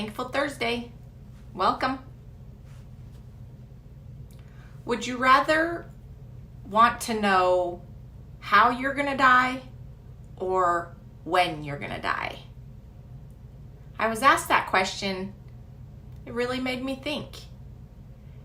Thankful Thursday. Welcome. Would you rather want to know how you're going to die or when you're going to die? I was asked that question. It really made me think.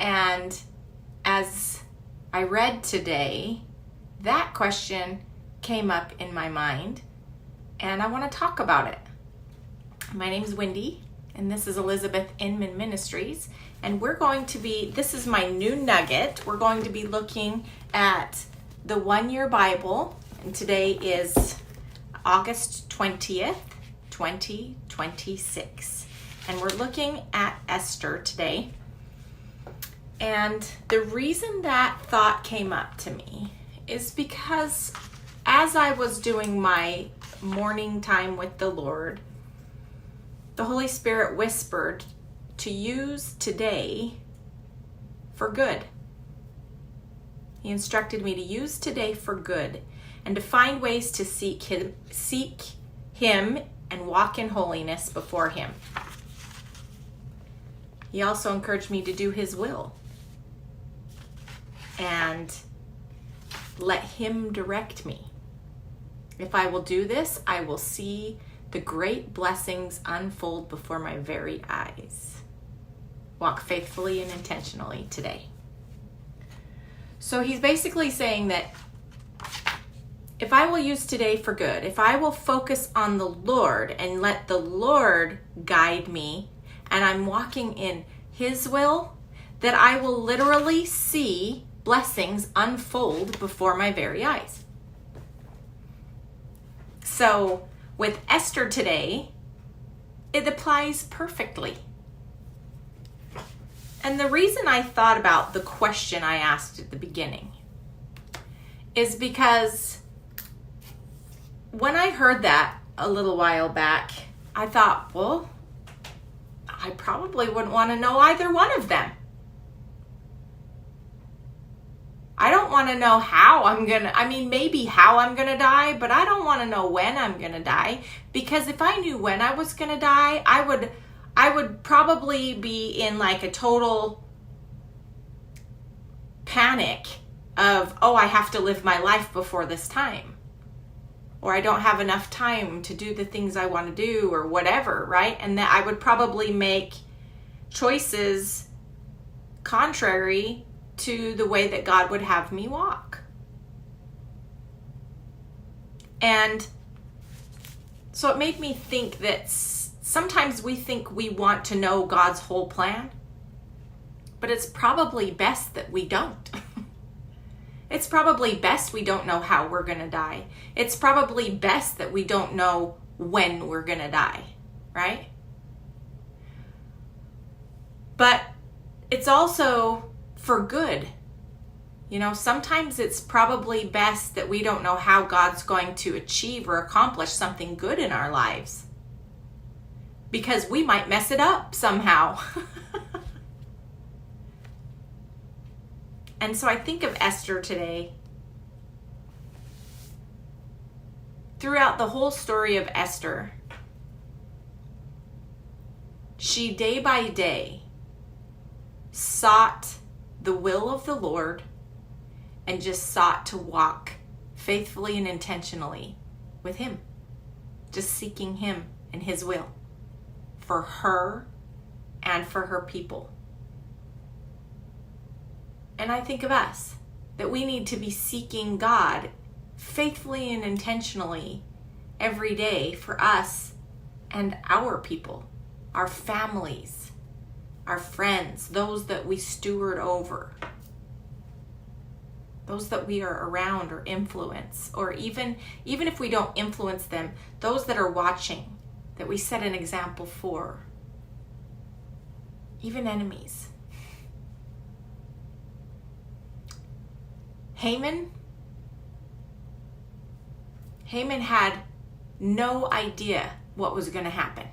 And as I read today, that question came up in my mind, and I want to talk about it. My name is Wendy, and this is Elizabeth Inman Ministries, and this is my new nugget. We're going to be looking at the 1 Year Bible, and today is August 20th, 2026. And we're looking at Esther today. And the reason that thought came up to me is because as I was doing my morning time with the Lord, the Holy Spirit whispered to use today for good. He instructed me to use today for good and to find ways to seek Him and walk in holiness before Him. He also encouraged me to do His will and let Him direct me. If I will do this, I will see the great blessings unfold before my very eyes. Walk faithfully and intentionally today. So he's basically saying that if I will use today for good, if I will focus on the Lord and let the Lord guide me, and I'm walking in His will, that I will literally see blessings unfold before my very eyes. So with Esther today, it applies perfectly. And the reason I thought about the question I asked at the beginning is because when I heard that a little while back, I thought, well, I probably wouldn't want to know either one of them. I don't want to know maybe how I'm going to die, but I don't want to know when I'm going to die, because if I knew when I was going to die, I would probably be in like a total panic of, I have to live my life before this time, or I don't have enough time to do the things I want to do, or whatever, right? And that I would probably make choices contrary to the way that God would have me walk. And so it made me think that sometimes we think we want to know God's whole plan, but it's probably best that we don't. It's probably best we don't know how we're going to die. It's probably best that we don't know when we're going to die, right? But it's also for good. Sometimes it's probably best that we don't know how God's going to achieve or accomplish something good in our lives, because we might mess it up somehow. And so I think of Esther today. Throughout the whole story of Esther, she day by day sought the will of the Lord and just sought to walk faithfully and intentionally with Him, just seeking Him and His will for her and for her people. And I think of us, that we need to be seeking God faithfully and intentionally every day for us and our people, our families, our friends, those that we steward over, those that we are around or influence, or even if we don't influence them, those that are watching, that we set an example for, even enemies. Haman had no idea what was going to happen.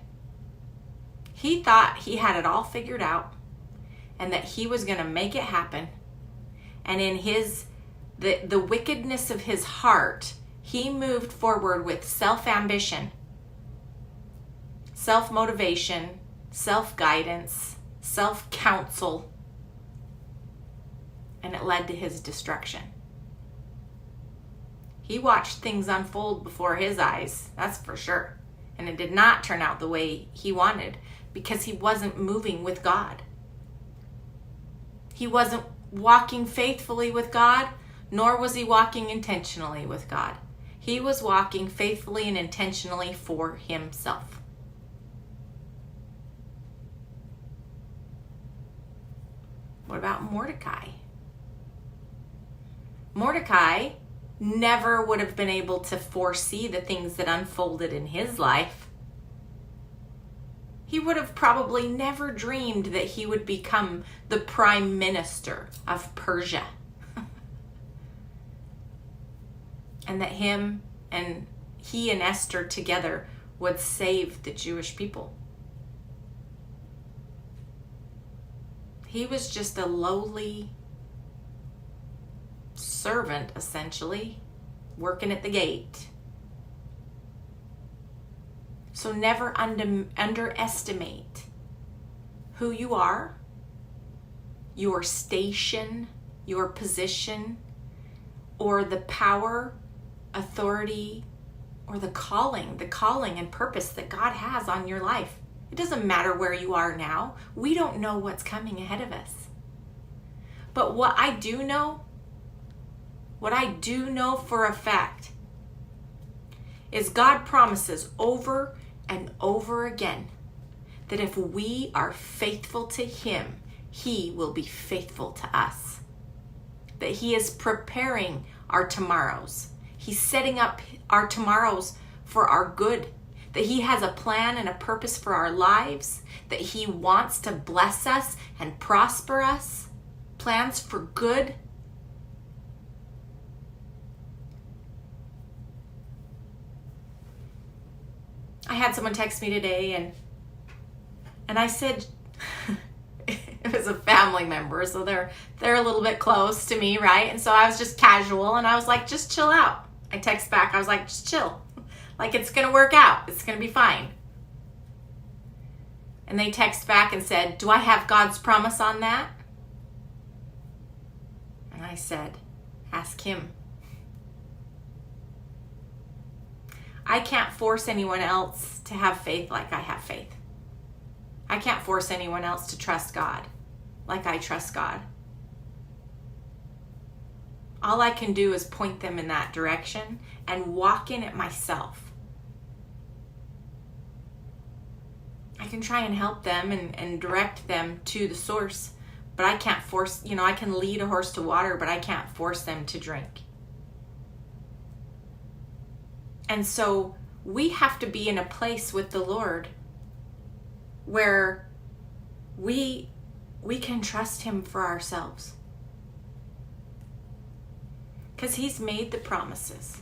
He thought he had it all figured out and that he was going to make it happen. And in the wickedness of his heart, he moved forward with self-ambition, self-motivation, self-guidance, self-counsel, and it led to his destruction. He watched things unfold before his eyes, that's for sure. And it did not turn out the way he wanted because he wasn't moving with God. He wasn't walking faithfully with God, nor was he walking intentionally with God. He was walking faithfully and intentionally for himself. What about Mordecai? Mordecai never would have been able to foresee the things that unfolded in his life. He would have probably never dreamed that he would become the prime minister of Persia. And that he and Esther together would save the Jewish people. He was just a lowly servant, essentially, working at the gate. So never underestimate who you are, your station, your position, or the power, authority, or the calling and purpose that God has on your life. It doesn't matter where you are now. We don't know what's coming ahead of us. But what I do know for a fact is God promises over and over again that if we are faithful to him, he will be faithful to us. That he is preparing our tomorrows. He's setting up our tomorrows for our good. That he has a plan and a purpose for our lives. That he wants to bless us and prosper us. Plans for good. I had someone text me today and I said, it was a family member, so they're a little bit close to me, right? And so I was just casual and I was like, just chill out. I text back, I was like, just chill. Like, it's going to work out. It's going to be fine. And they text back and said, do I have God's promise on that? And I said, ask him. I can't force anyone else to have faith like I have faith. I can't force anyone else to trust God like I trust God. All I can do is point them in that direction and walk in it myself. I can try and help them and direct them to the source, but I can't force, I can lead a horse to water, but I can't force them to drink. And so we have to be in a place with the Lord where we can trust him for ourselves. Because he's made the promises.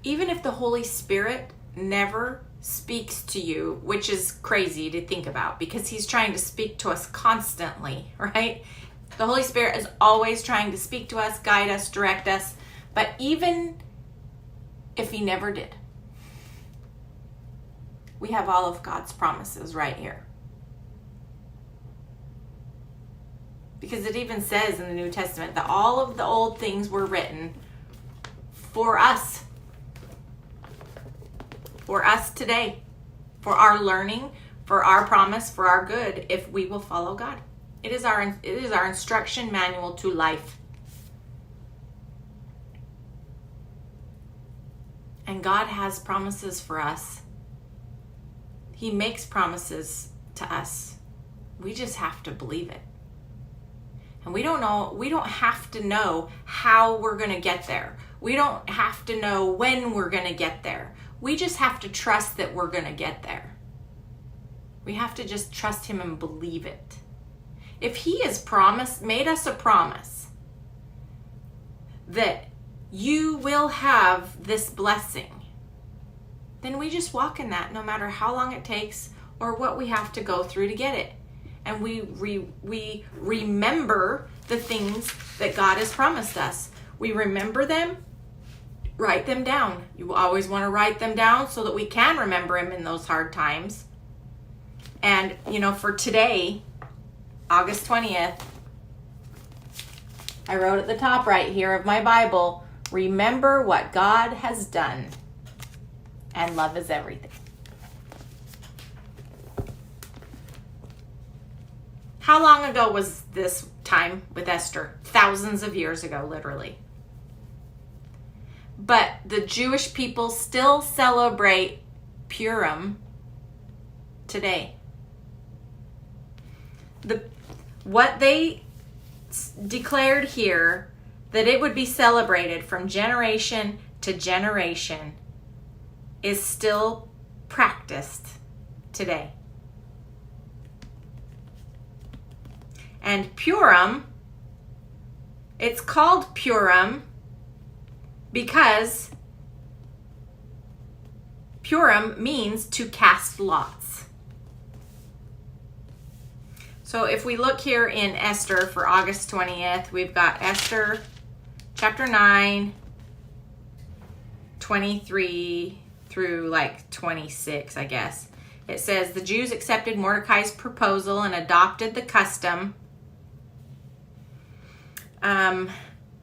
Even if the Holy Spirit never speaks to you, which is crazy to think about because he's trying to speak to us constantly, right? The Holy Spirit is always trying to speak to us, guide us, direct us. But even if he never did, we have all of God's promises right here. Because it even says in the New Testament that all of the old things were written for us. For us today. For our learning, for our promise, for our good, if we will follow God. It is our instruction manual to life. And God has promises for us. He makes promises to us. We just have to believe it. And we don't have to know how we're going to get there. We don't have to know when we're going to get there. We just have to trust that we're going to get there. We have to just trust him and believe it. If he has made us a promise that you will have this blessing, then we just walk in that no matter how long it takes or what we have to go through to get it. And we remember the things that God has promised us. We remember them, write them down. You always want to write them down so that we can remember him in those hard times. And, for today, August 20th, I wrote at the top right here of my Bible, remember what God has done, and love is everything. How long ago was this time with Esther? Thousands of years ago, literally. But the Jewish people still celebrate Purim today. What they declared here, that it would be celebrated from generation to generation, is still practiced today. And Purim, it's called Purim because Purim means to cast lots. So if we look here in Esther for August 20th, we've got Esther chapter 9, 23 through 26, I guess. It says, the Jews accepted Mordecai's proposal and adopted the custom.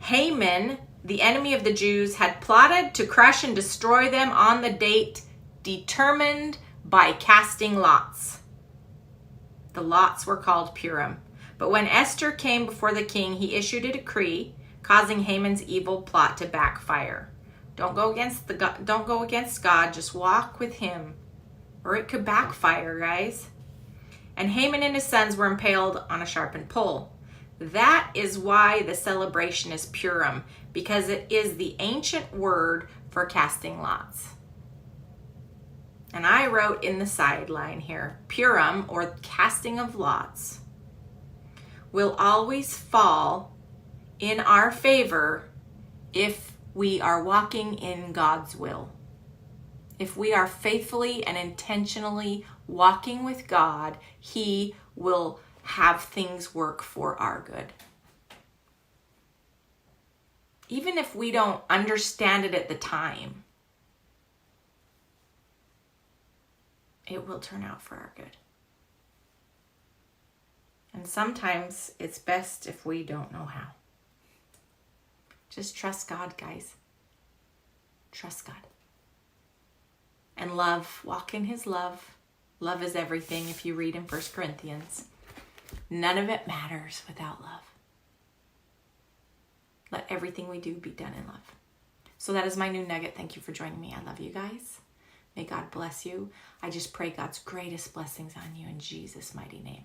Haman, the enemy of the Jews, had plotted to crush and destroy them on the date determined by casting lots. The lots were called Purim. But when Esther came before the king, he issued a decree causing Haman's evil plot to backfire. Don't go against God, just walk with him, or it could backfire, guys. And Haman and his sons were impaled on a sharpened pole. That is why the celebration is Purim, because it is the ancient word for casting lots. And I wrote in the sideline here, Purim, or casting of lots, will always fall in our favor if we are walking in God's will. If we are faithfully and intentionally walking with God, He will have things work for our good. Even if we don't understand it at the time, it will turn out for our good. And sometimes it's best if we don't know how. Just trust God, guys. Trust God. And love, walk in His love. Love is everything if you read in 1 Corinthians. None of it matters without love. Let everything we do be done in love. So that is my new nugget. Thank you for joining me. I love you guys. May God bless you. I just pray God's greatest blessings on you in Jesus' mighty name.